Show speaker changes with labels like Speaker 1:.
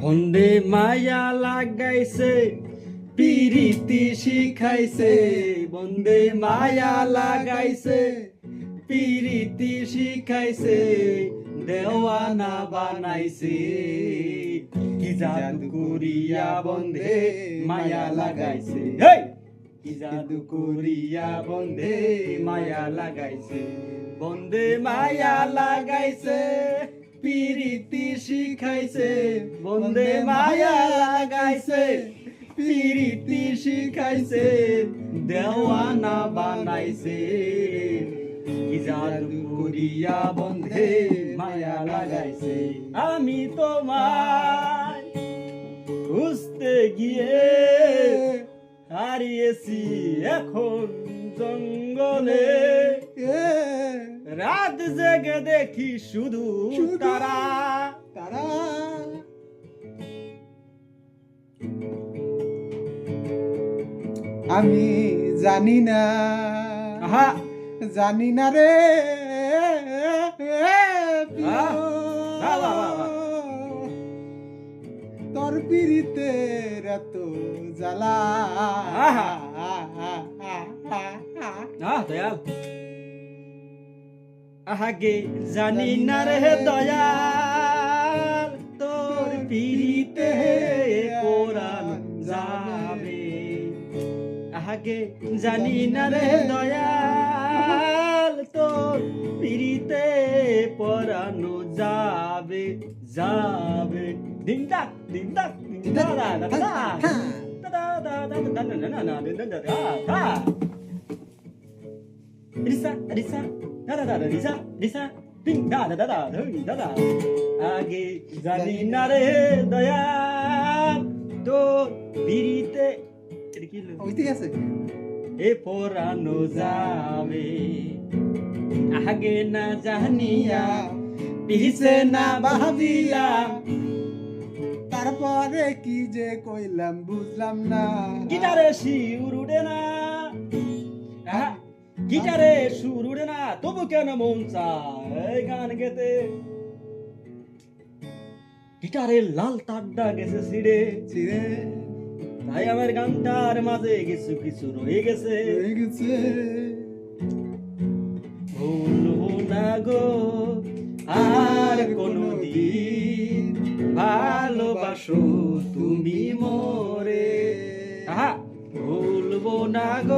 Speaker 1: বন্দে মায়া লাগাইছে পিরিতি শিখাইছে, বন্দে মায়া লাগাইছে পিরিতি শিখাইছে, দেওয়ানা বানাইছে। কি জাদু করিয়া বন্ধে মায়া লাগাইছে, কি জাদু করিয়া বন্ধে মায়া লাগাইছে, বন্দে মায়া লাগাইছে পিরিতি শিখাইছে, বন্দে মায়া লাগাইছে পিরিতি শিখাইছে, দেওয়ানা বানাইছে। কি জাদু করিয়া বন্ধে মায়া লাগাইছে। আমি তোমায় খুঁজতে গিয়ে হারিয়েছি এখন জঙ্গলে, রাত জেগে দেখি শুধু তারা তারা।
Speaker 2: আমি জানি না, জানি না রে তোর পিরিতের এত জ্বালা।
Speaker 1: আগে জানি না রে দয়াল, তোর পিরিতে পরাণ যাবে। আগে জানি না রে দয়াল, তোর পিরিতে পরানো যাবে যাবে। দিন ডাক দিন ডাক দিন দা দা দা দা দা দা দা দা না না দিন দা দা রিসা রিসা দা দা দা রিসা রিসা দিন দা দা দা দিন দা দা। আগে জানি না রে দয়াল, তোর পিরিতে এ পরানো যাবে। আগে না জানিয়া পিছে না ভাবিয়া,
Speaker 2: তারপরে কি যে কইলাম বুঝলাম না।
Speaker 1: গিটারে সুর উড়ে না, গিটারে সুর উড়ে না, তবু কেন মন চায় গান গেতে। গিটারের লাল তারটা গেছে ছিড়ে
Speaker 2: ছিড়ে,
Speaker 1: তাই আমার গানটার মাঝে কিছু কিছু রয়ে গেছে। ভুলবো না গো আর কোনদিন, ভালোবাসো তুমি মোরে। ভুলবো না গো